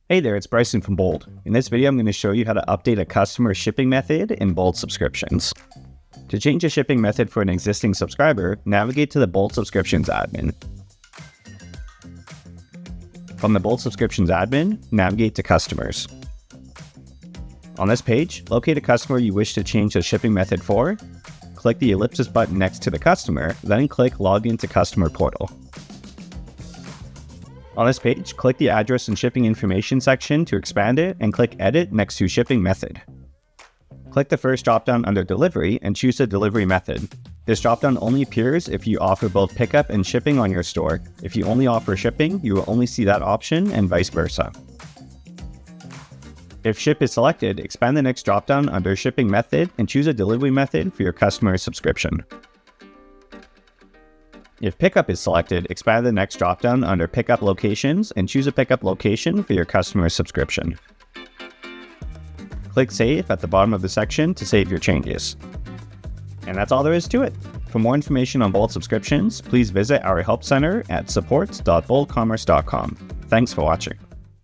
Hey there, it's Brysen from Bold. In this video, I'm going to show you how to update a customer shipping method in Bold subscriptions. To change a shipping method for an existing subscriber, navigate to the Bold Subscriptions admin. From the Bold Subscriptions admin, navigate to Customers. On this page, locate a customer you wish to change the shipping method for, click the ellipsis button next to the customer, then click Login to Customer Portal. On this page, click the Address and Shipping Information section to expand it and click Edit next to Shipping Method. Click the first dropdown under Delivery and choose the delivery method. This dropdown only appears if you offer both pickup and shipping on your store. If you only offer shipping, you will only see that option and vice versa. If Ship is selected, expand the next dropdown under Shipping Method and choose a delivery method for your customer's subscription. If Pickup is selected, expand the next dropdown under Pickup Locations and choose a pickup location for your customer's subscription. Click Save at the bottom of the section to save your changes. And that's all there is to it. For more information on Bold subscriptions, please visit our help center at support.boldcommerce.com. Thanks for watching.